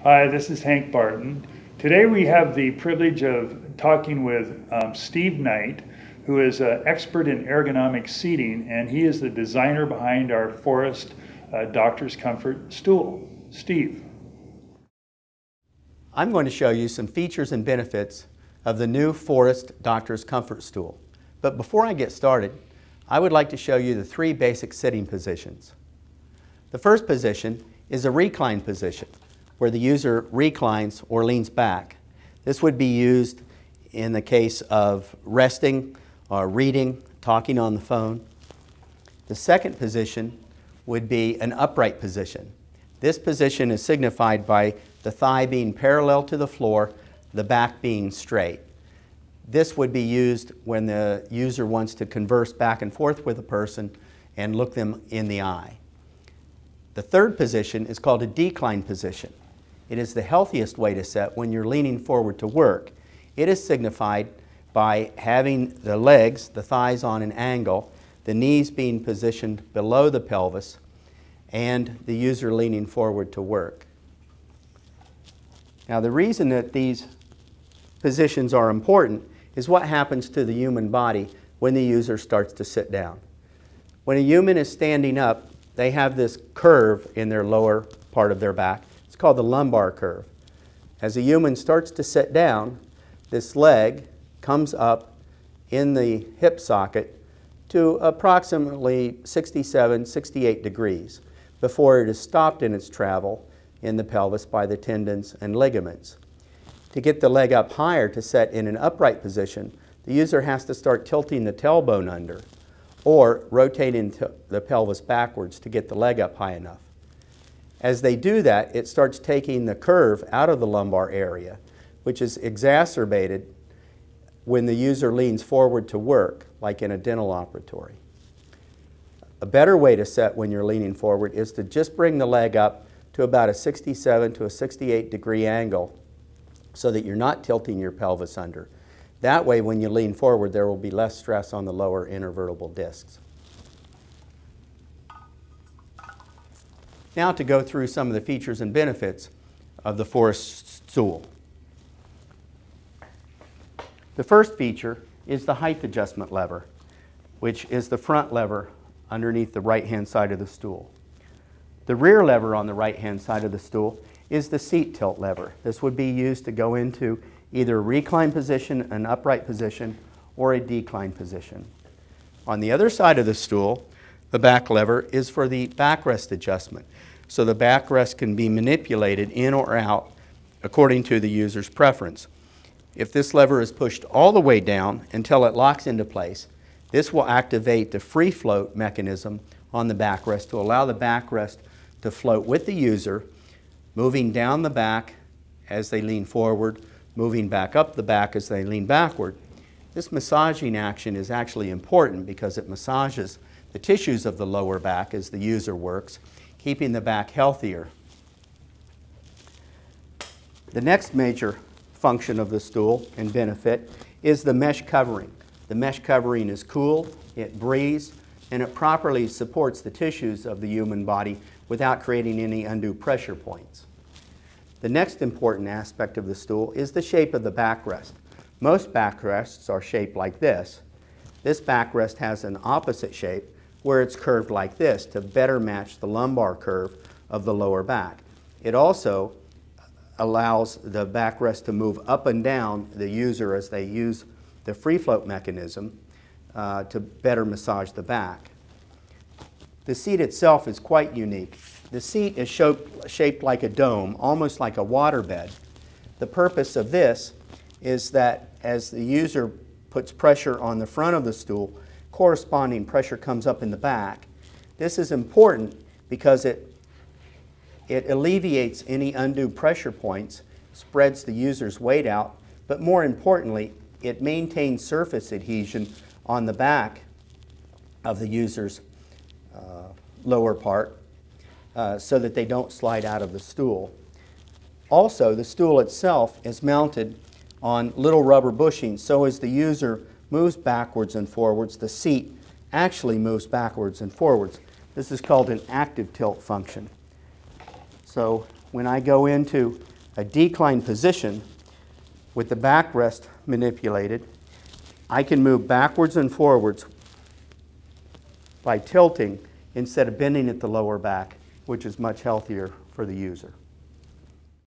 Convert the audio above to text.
Hi, this is Hank Barton. Today we have the privilege of talking with Steve Knight, who is an expert in ergonomic seating, and he is the designer behind our Forest Doctor's Comfort stool. Steve. I'm going to show you some features and benefits of the new Forest Doctor's Comfort stool. But before I get started, I would like to show you the three basic sitting positions. The first position is a recline position, where the user reclines or leans back. This would be used in the case of resting or reading, talking on the phone. The second position would be an upright position. This position is signified by the thigh being parallel to the floor, the back being straight. This would be used when the user wants to converse back and forth with a person and look them in the eye. The third position is called a decline position. It is the healthiest way to sit when you're leaning forward to work. It is signified by having the legs, the thighs on an angle, the knees being positioned below the pelvis, and the user leaning forward to work. Now, the reason that these positions are important is what happens to the human body when the user starts to sit down. When a human is standing up, they have this curve in their lower part of their back. It's called the lumbar curve. As a human starts to sit down, this leg comes up in the hip socket to approximately 67, 68 degrees before it is stopped in its travel in the pelvis by the tendons and ligaments. To get the leg up higher to set in an upright position, the user has to start tilting the tailbone under or rotating the pelvis backwards to get the leg up high enough. As they do that, it starts taking the curve out of the lumbar area, which is exacerbated when the user leans forward to work, like in a dental operatory. A better way to sit when you're leaning forward is to just bring the leg up to about a 67 to a 68 degree angle so that you're not tilting your pelvis under. That way, when you lean forward, there will be less stress on the lower intervertebral discs. Now to go through some of the features and benefits of the Forest stool. The first feature is the height adjustment lever, which is the front lever underneath the right-hand side of the stool. The rear lever on the right-hand side of the stool is the seat tilt lever. This would be used to go into either a recline position, an upright position, or a decline position. On the other side of the stool, the back lever is for the backrest adjustment. So the backrest can be manipulated in or out according to the user's preference. If this lever is pushed all the way down until it locks into place, this will activate the free float mechanism on the backrest to allow the backrest to float with the user, moving down the back as they lean forward, moving back up the back as they lean backward. This massaging action is actually important because it massages the tissues of the lower back as the user works, keeping the back healthier. The next major function of the stool and benefit is the mesh covering. The mesh covering is cool, it breathes, and it properly supports the tissues of the human body without creating any undue pressure points. The next important aspect of the stool is the shape of the backrest. Most backrests are shaped like this. This backrest has an opposite shape where it's curved like this to better match the lumbar curve of the lower back. It also allows the backrest to move up and down the user as they use the free float mechanism to better massage the back. The seat itself is quite unique. The seat is shaped like a dome, almost like a waterbed. The purpose of this is that as the user puts pressure on the front of the stool, corresponding pressure comes up in the back. This is important because it alleviates any undue pressure points, spreads the user's weight out, but more importantly, it maintains surface adhesion on the back of the user's lower part so that they don't slide out of the stool. Also, the stool itself is mounted on little rubber bushings, so as the user moves backwards and forwards, the seat actually moves backwards and forwards. This is called an active tilt function. So when I go into a decline position with the backrest manipulated, I can move backwards and forwards by tilting instead of bending at the lower back, which is much healthier for the user.